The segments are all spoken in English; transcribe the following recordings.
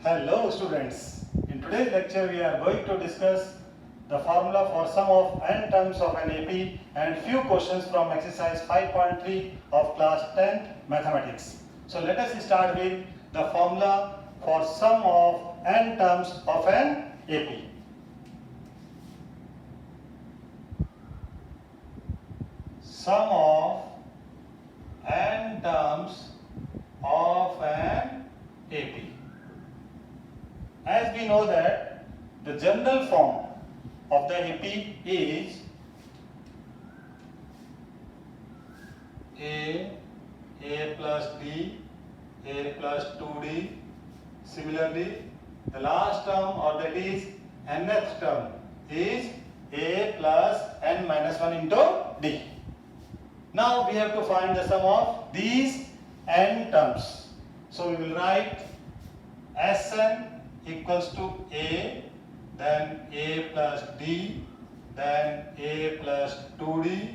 Hello students, in today's lecture we are going to discuss the formula for sum of n terms of an AP and few questions from exercise 5.3 of class 10 mathematics. So let us start with the formula for sum of n terms of an AP. Sum of n terms of an AP. As we know that the general form of the AP is A plus D, A plus 2D. Similarly, the last term or that is nth term is A plus n minus 1 into D. Now we have to find the sum of these n terms. So we will write Sn equals to A, then A plus D, then A plus 2D.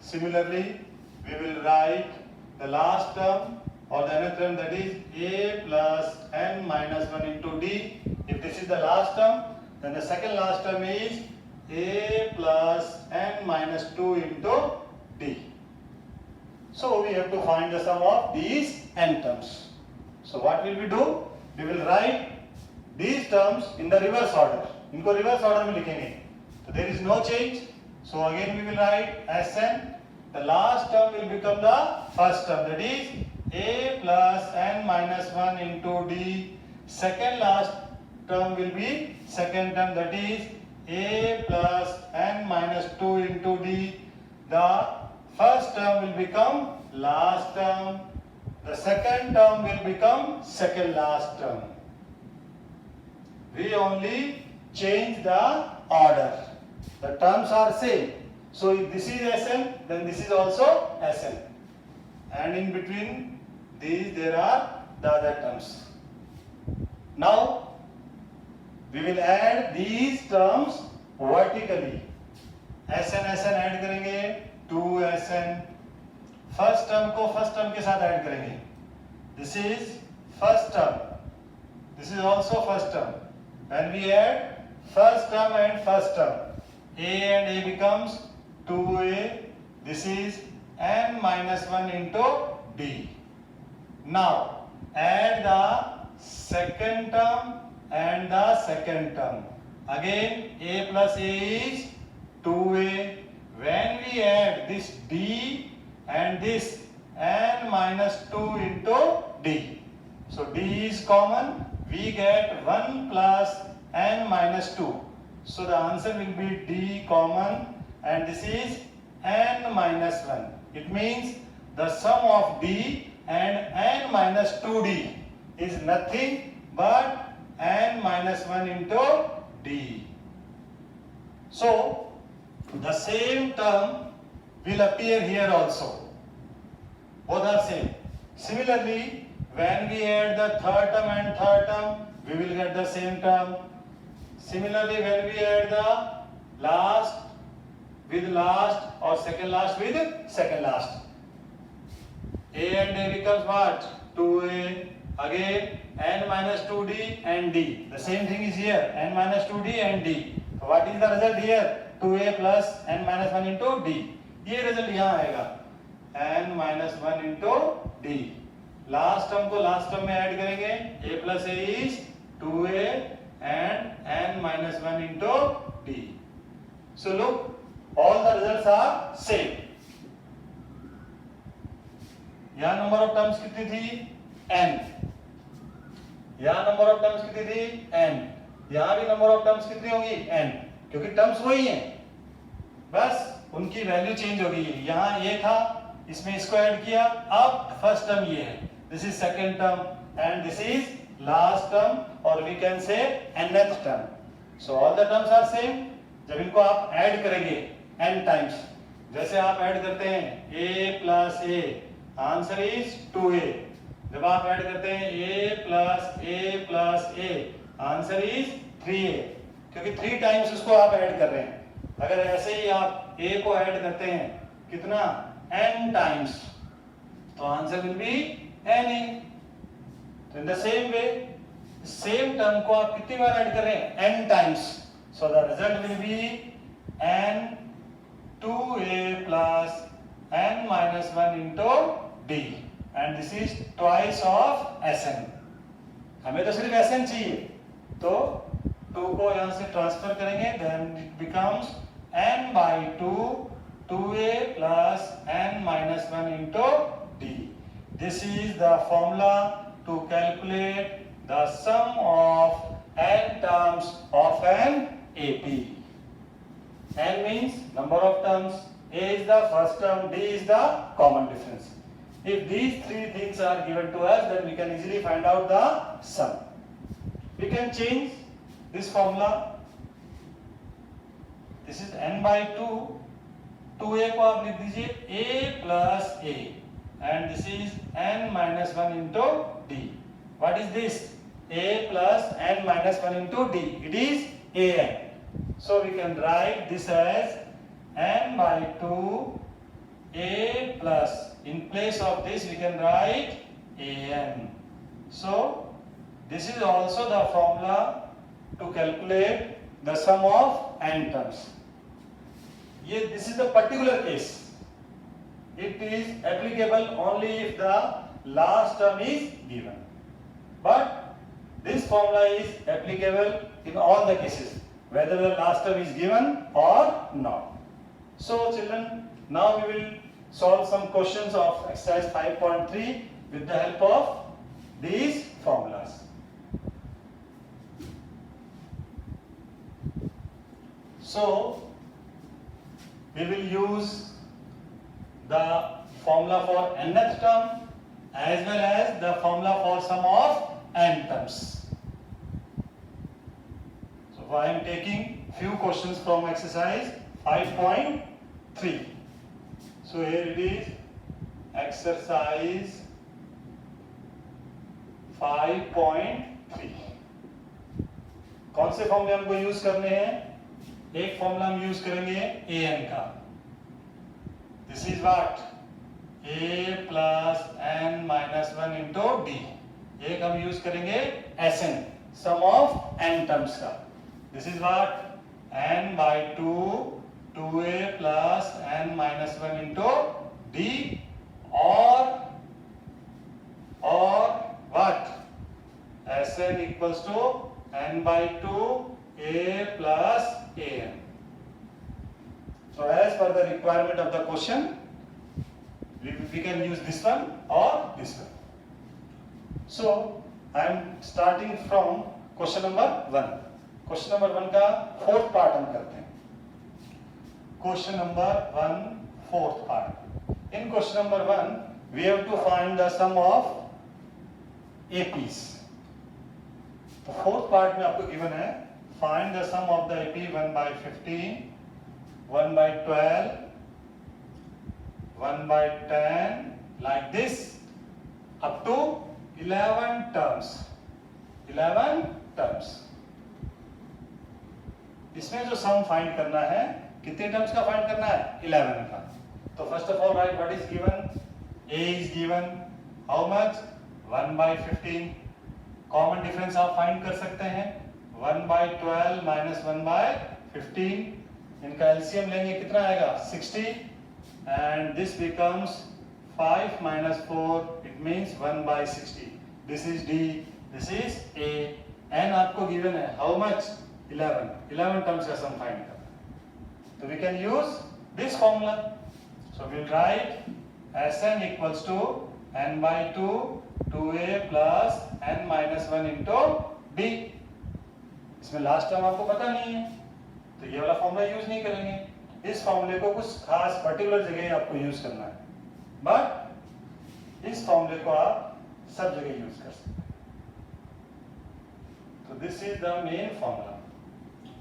Similarly, we will write the last term or the nth term, that is A plus n minus 1 into D. If this is the last term, then the second last term is A plus n minus 2 into D. So we have to find the sum of these n terms. So what will we do? We will write these terms in the reverse order. इनको reverse order में लिखेंगे. So there is no change. So again we will write Sn. The last term will become the first term. That is A plus n minus 1 into D. Second last term will be second term. That is A plus n minus 2 into D. The first term will become last term. The second term will become second last term. We only change the order. The terms are same. So if this is Sn, then this is also Sn. And in between these there are the other terms. Now we will add these terms vertically. Sn add करेंगे 2Sn. First term को first term के साथ add करेंगे. This is first term. This is also first term. When we add first term and first term, A and A becomes 2A. This is n minus 1 into D. Now add the second term and the second term. Again A plus A is 2A. When we add this D and this n minus 2 into D. So D is common. We get 1 plus n minus 2. So the answer will be D common and this is n minus 1. It means the sum of D and n minus 2D is nothing but n minus 1 into D. So the same term will appear here also. Both are same. Similarly, when we add the third term and third term, we will get the same term. Similarly, when we add the last with last or second last with second last, A and A becomes what? 2A. Again, n minus 2D and D. The same thing is here, n minus 2D and D. So what is the result here? 2A plus n minus 1 into D. ये result यहाँ आएगा, n minus 1 into D. Last term को last term में add करेंगे. A plus A is 2A and n minus 1 into D. So look, all the results are same. यहाँ number of terms कितनी थी? n. यहाँ number of terms कितनी थी? n. यहाँ भी नंबर ऑफ टर्म्स कितनी होगी? n. क्योंकि टर्म्स वही हैं, बस उनकी वैल्यू चेंज होगी. यहाँ ये था, इसमें इसको ऐड किया. अब फर्स्ट टर्म ये है, this is second term and this is last term or we can say nth term. So all the terms are same. जब इनको आप ऐड करेंगे n times, जैसे आप ऐड करते हैं a plus a, answer is 2a. जब आप ऐड करते हैं a plus a, answer is 3a. क्योंकि 3 times उसको आप ऐड कर रहे हैं. अगर ऐसे ही आप a को ऐड करते हैं कितना? n times, तो answer will be na. So in the same way, same term को आप कितनी बार ऐड कर रहे हैं, n times. So the result will be n 2a plus n minus 1 into d and this is twice of Sn. हमें तो सिर्फ Sn चाहिए, तो 2 को यहाँ से ट्रांसफर करेंगे, then it becomes n by 2 2a plus n minus 1 into d. This is the formula to calculate the sum of n terms of an AP. N means number of terms, A is the first term, D is the common difference. If these three things are given to us, then we can easily find out the sum. We can change this formula. This is n by 2. 2a को आप लिख दीजिए a plus a and this is n minus 1 into d. What is this? A plus n minus 1 into d. It is an. So we can write this as n by 2 a plus, in place of this we can write an. So this is also the formula to calculate the sum of n terms. This is the particular case. It is applicable only if the last term is given. But this formula is applicable in all the cases, whether the last term is given or not. So children, now we will solve some questions of exercise 5.3 with the help of these formulas. So we will use the formula for nth term as well as the formula for sum of n terms. So I am taking few questions from exercise 5.3. So here it is, exercise 5.3. कौन से फॉर्मूले हमको use करने हैं? एक formula हम use करेंगे an का. This is what? a plus n minus 1 into d. एक हम यूज करेंगे Sn, sum of n terms का. This is what? n by 2 2a plus n minus 1 into d or what? Sn equals to n by 2 a plus an. So as per the requirement of the question, we can use this one or this one. So I am starting from question number 1. Question number 1 का fourth part हम करते हैं. Question number 1 fourth part. In question number 1 we have to find the sum of APs. तो fourth part में आपको given है, find the sum of the AP 1 by 15, 1 by 12, 1 by 10, like this up to 11 terms. 11 terms. इसमें जो sum find करना है, कितने terms का फाइंड करना है? 11 का. तो first of all right what is given? A is given. How much? 1 by 15. Common difference आप फाइंड कर सकते हैं. 1 by 12 minus 1 by 15. इनका एलसीएम लेंगे, कितना आएगा? 60. And this becomes 5 minus 4. It means 1 by 60. This is D. This is A. N आपको given है. How much? 11. 11 terms का सम फाइंड करना. So we can use this formula. So we'll write Sn equals to n by 2 2a plus n minus 1 into d. इसमें last term आपको पता नहीं है, तो ये वाला फॉर्मूला यूज नहीं करेंगे. इस फॉर्मूले को कुछ खास पर्टिकुलर जगह आपको यूज करना है, बट इस फॉर्मूले को आप सब जगह यूज कर सकते हैं. तो this is the main formula.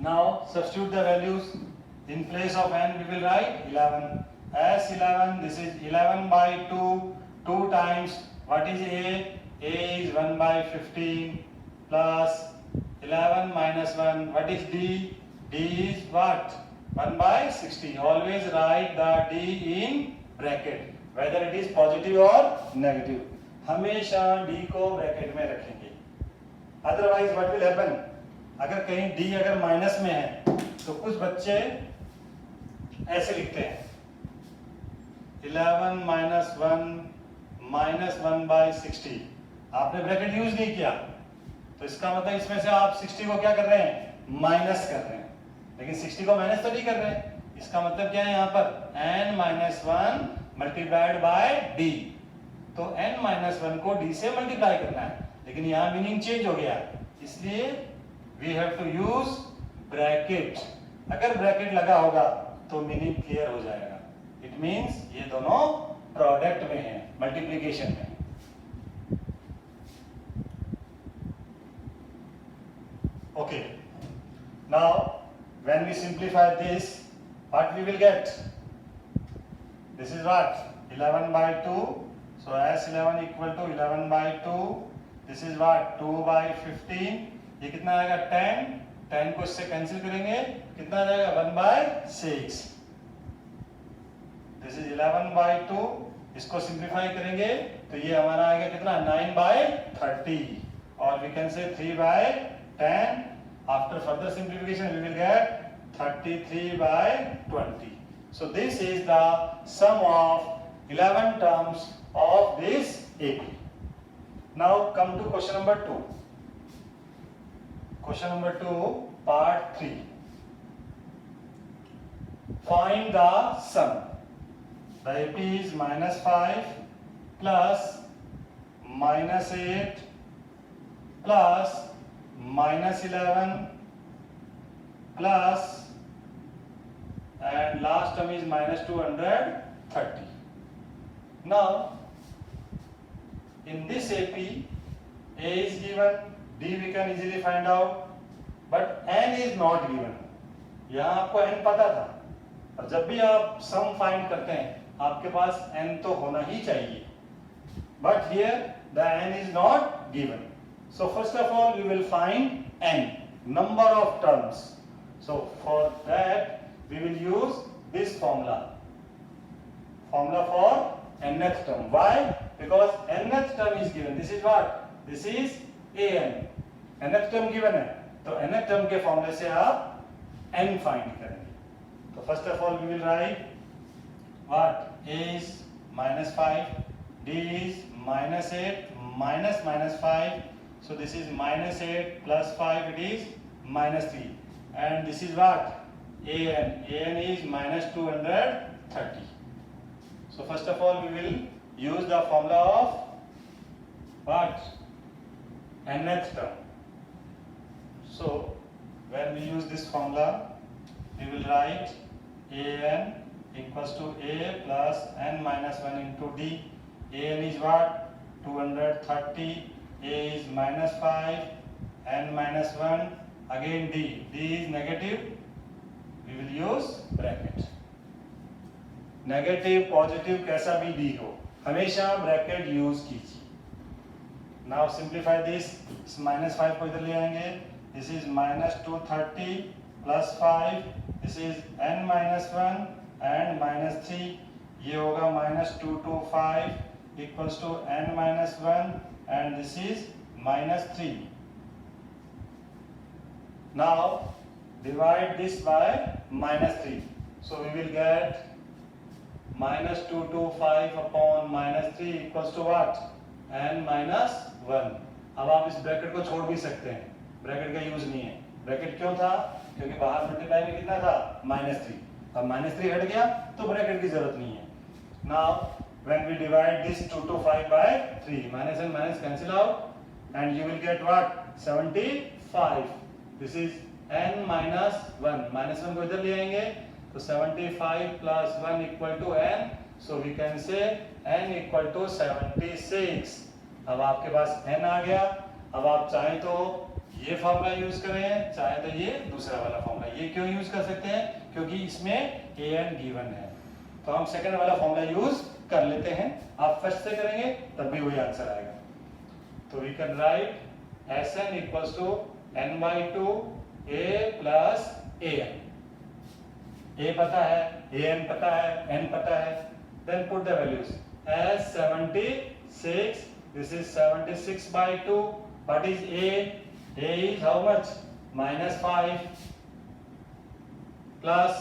Now substitute the values. In place of n we will write 11 as 11. This is 11 by 2. 2 times what is A? A is 1 by 15 plus 11 minus 1. What is D? D is what? 1 by 60. Always write the D in bracket, whether it is positive or negative. हमेशा D को bracket में रखेंगे. Otherwise what will happen, अगर कहीं D अगर minus में है तो कुछ बच्चे ऐसे लिखते हैं 11 माइनस 1 माइनस 1/60। आपने ब्रैकेट यूज नहीं किया तो इसका मतलब इसमें से आप 60 को क्या कर रहे हैं, माइनस कर रहे हैं, लेकिन 60 को माइनस तो नहीं कर रहे हैं। इसका मतलब क्या है यहाँ पर n-1 मल्टीप्लाइड बाय d, तो n-1 को d से मल्टीप्लाई करना है, लेकिन यहाँ मीनिंग चेंज हो गया, इसलिए we have to use bracket. अगर ब्रैकेट लगा होगा तो मीनिंग क्लियर हो जाएगा। इट मींस ये दोनों प्रोडक्ट में है, मल्टीप्लिकेशन में। Okay, now when we simplify this, what we will get? This is what? 11/2. So as 11 equal to 11/2. This is what? 2/15. ये कितना आएगा? 10. 10 को इससे कैंसिल करेंगे, कितना आ जाएगा? 1/6. This is 11/2. इसको सिंप्लीफाई करेंगे तो ये हमारा आएगा कितना? 9/30. और we can say 3/10. After further simplification we will get 33/20. So this is the sum of 11 terms of this AP. Now come to question number 2. Question number 2, part 3. Find the sum. The AP is -5 plus -8 plus -11 plus and last term is -230. Now in this AP, A is given, D we can easily find out, but N is not given. यहाँ आपको N पता था, और जब भी आप sum find करते हैं आपके पास N तो होना ही चाहिए, but here the N is not given. So first of all we will find N, number of terms. So for that we will use this formula for nth term. Why? Because nth term is given. This is what? This is an. nth term given है, तो nth term के फॉर्मूले से आप n find करेंगे। तो first of all we will write what? A is -5, D is -8 -5. So this is -8 plus 5, it is -3, and this is what? An. An is -230. So first of all we will use the formula of what? Nth term. So when we use this formula we will write An equals to A plus n-1 into D. An is what? 230. A is -5, n-1, again D. D is negative, we will use bracket. Negative positive कैसा भी D हो, हमेशा bracket use कीजिए। Now simplify this, इस -5 को इधर ले आएंगे, this is -230 plus 5, this is n-1 and -3, ये होगा -225 equals to n-1 and this is -3. Now divide this by -3. So we will get -225 upon -3 equals to what? n-1. अब आप इस ब्रैकेट को छोड़ भी सकते हैं, ब्रैकेट का यूज नहीं है। ब्रैकेट क्यों था? क्योंकि बाहर मल्टीप्लाई में कितना था? -3। अब -3 हट गया तो ब्रैकेट की जरूरत नहीं है। Now when we divide this 225 by 3, minus and minus cancel out and you will get what? 75. This is n-1, -1 को इधर ले आएंगे तो 75 plus 1 equal to n, so we can say n equal to 76. अब आपके पास n आ गया। अब आप चाहें तो ये फॉर्मूला यूज करें, चाहे तो ये दूसरा वाला फॉर्मूला। ये क्यों यूज कर सकते हैं? क्योंकि इसमें an गिवन है, तो हम सेकंड वाला फॉर्मूला यूज कर लेते हैं। आप फर्स्ट से करेंगे तब भी वही आंसर आएगा। तो we can write Sn equals to n/2 a plus an। a पता है, an पता है, n पता है, then put the values as 76, this is 76/2, what is a? A is how much? -5 plus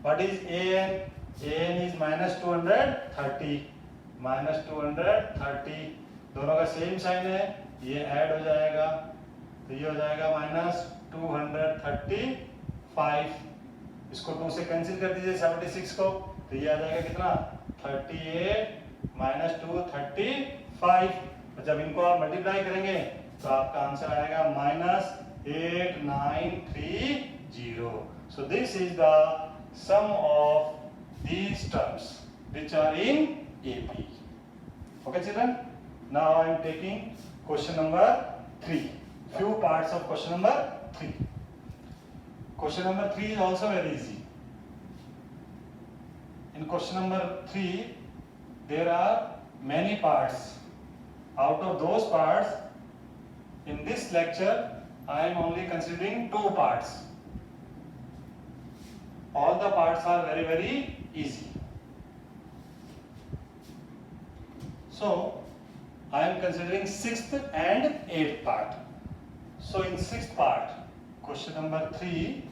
what is an? An is -230 -230 दोनों का same sign है, ये ऐड हो जाएगा तो ये हो जाएगा -235। इसको 2 से कैंसिल कर दीजिए 76 को, तो ये आ जाएगा कितना 38 -235। और जब इनको आप मल्टीप्लाई करेंगे तो आपका आंसर आएगा -8930। So this is the sum of these terms which are in AP. Okay children, now I am taking question number 3, few parts of question number 3. Question number 3 is also very easy. In question number 3 there are many parts. Out of those parts, in this lecture I am only considering 2 parts. All the parts are very very easy. So I am considering 6th and 8th part. So in 6th part, question number 3,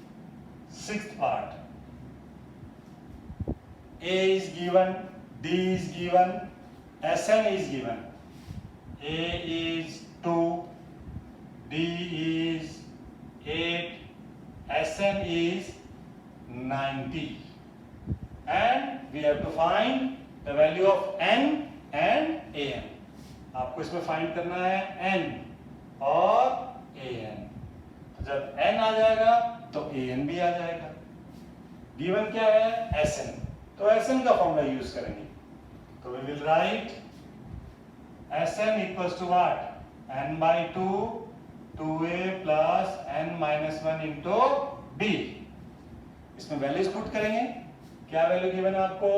6th part, A is given, D is given, Sn is given. A is 2, D is 8, Sn is 90. And we have to find the value of n and an. आपको इसमें find करना है n और an। तो जब n आ जाएगा तो an भी आ जाएगा। गिवन क्या है? Sn, तो Sn का फॉर्मूला यूज करेंगे। तो we will write Sn equals to what? n/2 2a plus n-1 into b। इसमें वैल्यूज पुट करेंगे। क्या वैल्यू गिवन है आपको?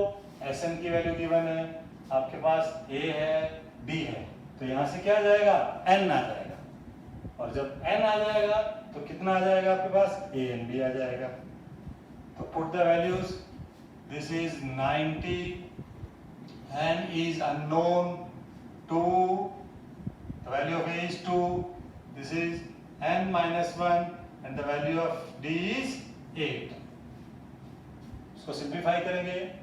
Sn की वैल्यू गिवन है, आपके पास a है, b है, तो यहां से क्या आ जाएगा? n आ जाएगा। और जब n आ जाएगा तो कितना आ जाएगा आपके पास? an भी आ जाएगा। तो put the values. This is 90, n is unknown, 2, the value of a is 2, this is n-1 and the value of d is 8. इसको सिंप्लीफाई करेंगे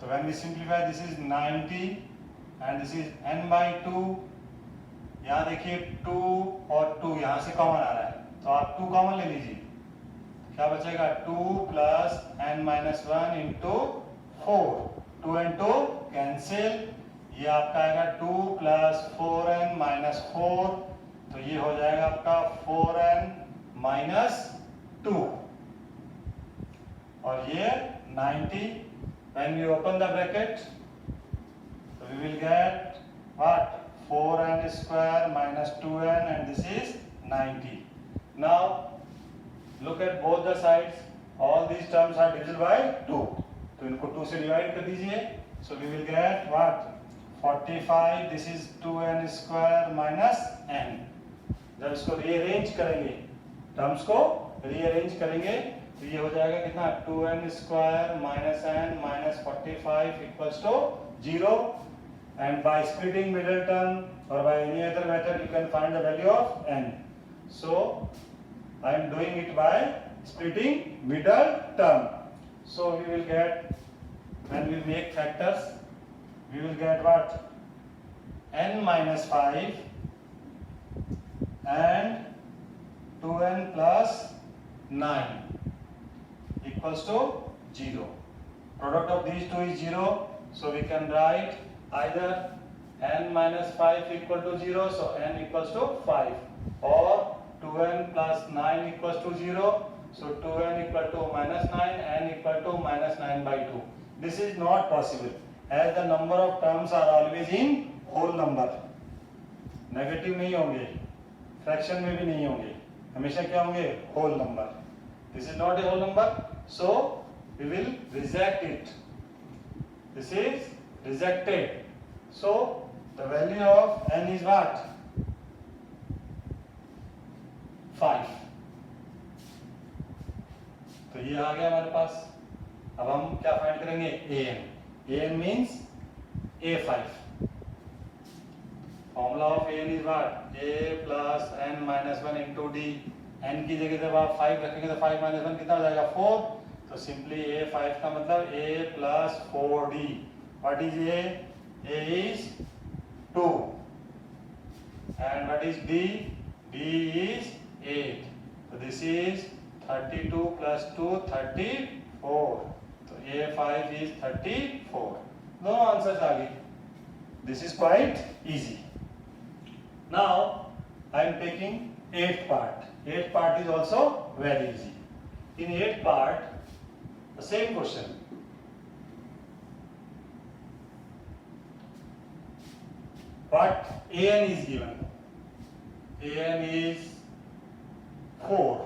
तो when we simplify this is 90 and this is n/2। यहाँ देखिए 2 और 2 यहाँ से common आ रहा है तो आप 2 कॉमन ले लीजिए। क्या बचेगा? 2 plus n-1 into 4, 2 and 2 cancel, ये आपका आएगा 2 plus 4n minus 4, तो ये हो जाएगा आपका 4n minus 2। और ये 90, when we open the bracket, so we will get what? 4n square minus 2n and this is 90. Now look at both the sides, all these terms are divisible by 2, तो इनको 2 से divide कर दीजिए। So we will get what? 45, this is 2n square minus n। जब इसको rearrange करेंगे, terms को rearrange करेंगे तो ये हो जाएगा कितना? 2n square minus n minus 45 equals to 0। and by splitting middle term or by any other method you can find the value of n। so I am doing it by splitting middle term। so we will get, when we make factors, we will get what? n-5 and 2n plus 9 equals to 0। Product of these two is 0, so we can write either n-5 equal to 0, so n equals to 5, or 2n plus 9 equals to 0, so 2n equal to -9, n equal to -9/2। This is not possible as the number of terms are always in whole number। Negative नहीं होंगे, fraction में भी नहीं होंगे, हमेशा क्या होंगे? Whole number. This is not a whole number, so we will reject it. This is rejected. So the value of n is what? 5। तो ये आ गया हमारे पास। अब हम क्या फाइंड करेंगे? an। an means a5। Formula of n is what a plus n minus one into d. N की जगह जब आप 5 रखेंगे तो 5 माइनस वन कितना हो जाएगा 4। तो सिंपली ए 5 का मतलब A plus 4d। What is A is 2 and what is D is 8। तो दिस इज 32 प्लस 2 34। तो ए 5 इज 34। दोनों आंसर्स आ गए। This is quite easy. Now I am taking 8th part. 8th part is also very easy. In 8th part, the same question. What an is given? An is 4.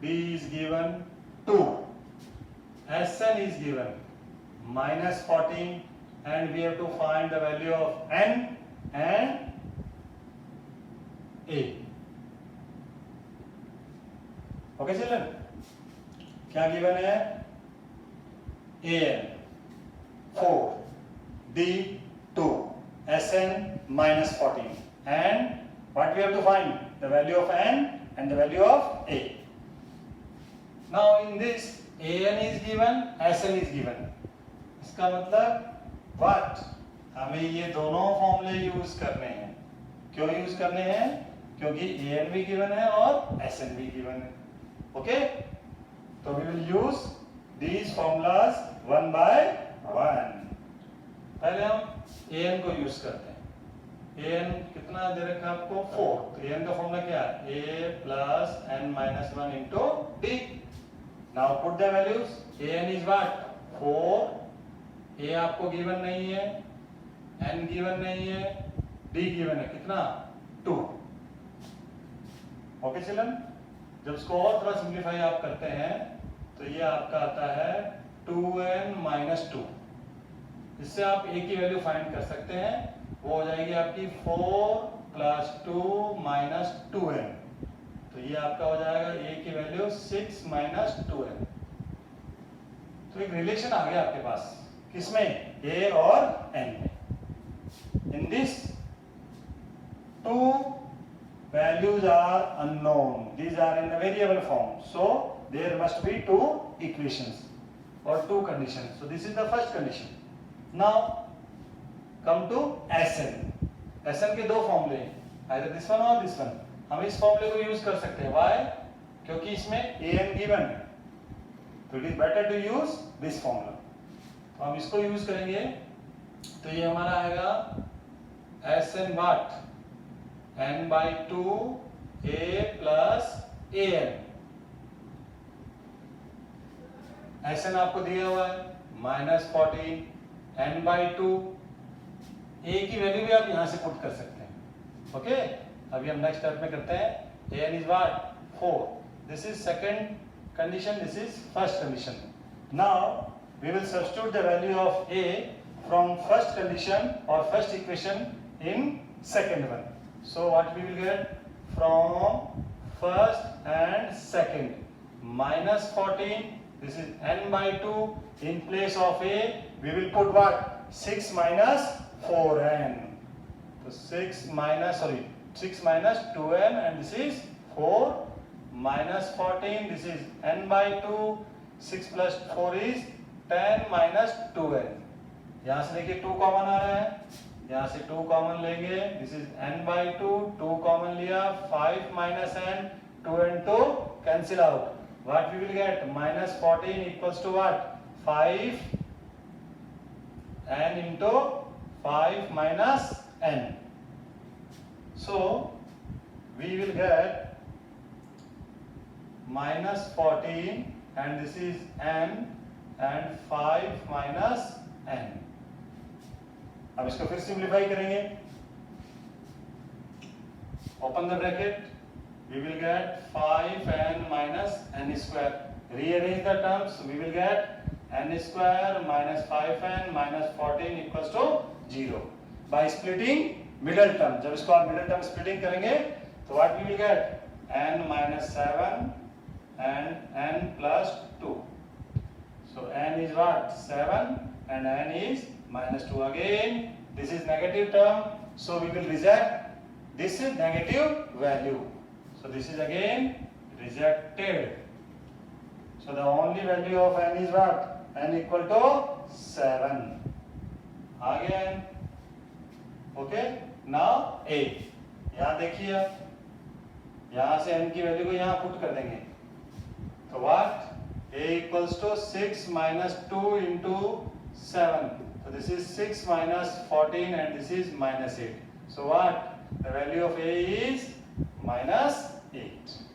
B is given 2. Sn is given minus 14. And we have to find the value of n and a. Okay children, क्या given है? an 4, d 2, sn minus 14, and what we have to find? The value of n and the value of a. Now in this an is given, sn is given. इसका मतलब But हमें ये दोनों फॉर्मूले use करने हैं। क्यों यूज करने हैं? क्योंकि an भी गिवन है और sn भी गिवन है। ओके, तो we will use these formulas one by one. पहले हम an को यूज करते हैं। an कितना दे रखा है आपको 4। तो an का फॉर्मूला क्या है? a plus n minus one into d। Now put the values. an is what 4। ए आपको गिवन नहीं है, एन गिवन नहीं है, डी गिवन है कितना 2। ओके चिल्ड्रन, जब इसको और थोड़ा सिंप्लीफाई आप करते हैं तो ये आपका आता है 2n माइनस 2। इससे आप ए की वैल्यू फाइंड कर सकते हैं। वो हो जाएगी आपकी 4 प्लस 2 माइनस 2n। तो ये आपका हो जाएगा ए की वैल्यू 6 माइनस 2n। तो एक रिलेशन आ गया आपके पास, किसमें? a और n में। In this, two values are unknown. These are in the variable form. So there must be two equations or two conditions. So this is the first condition. Now come to Sn. Sn के दो फॉर्मूले हैं, either this one or this one. हम इस फॉर्मूले को use कर सकते हैं। Why? क्योंकि इसमें an given है। तो it is better to use this formula. तो हम इसको यूज करेंगे। तो ये हमारा आएगा Sn watt n by 2 a plus an। Sn आपको दिया हुआ है माइनस 14 n by 2। a की वैल्यू भी आप यहां से पुट कर सकते हैं। ओके, अभी हम नेक्स्ट स्टेप में करते हैं। an is what 4। This is second condition, this is first condition. Now we will substitute the value of a from first condition or first equation in second one. So what we will get from first and second minus 14, this is n by 2. In place of a we will put what? 6 minus 4n. So 6 minus 2n, and this is 4 minus 14, this is n by 2. 6 plus 4 is 10 minus 2n। यहाँ से देखिए 2 common आ रहा है, यहाँ से 2 common लेंगे। This is n by 2, 2 common लिया, 5 minus n, 2 and 2 cancel out. What we will get? Minus 14 equals to what? 5 n into 5 minus n। So we will get minus 14 and this is n and 5 minus n। अब इसको फिर simplify करेंगे। Open the bracket, we will get 5n minus n square। Rearrange the terms, we will get n square minus 5n minus 14 equals to 0 by splitting middle term। जब इसको आप middle term splitting करेंगे तो what we will get? n minus 7 and n plus 2। So n is what? 7 and n is minus 2 again. This is negative term. So we will reject this negative value. So this is again rejected. So the only value of n is what? N equal to 7. आ गया n. Okay. Now a. यहाँ देखिए आप, यहाँ से n की value को यहाँ put कर देंगे. तो what? A equals to 6 minus 2 into 7. So this is 6 minus 14 and this is minus 8. So what? The value of A is minus 8.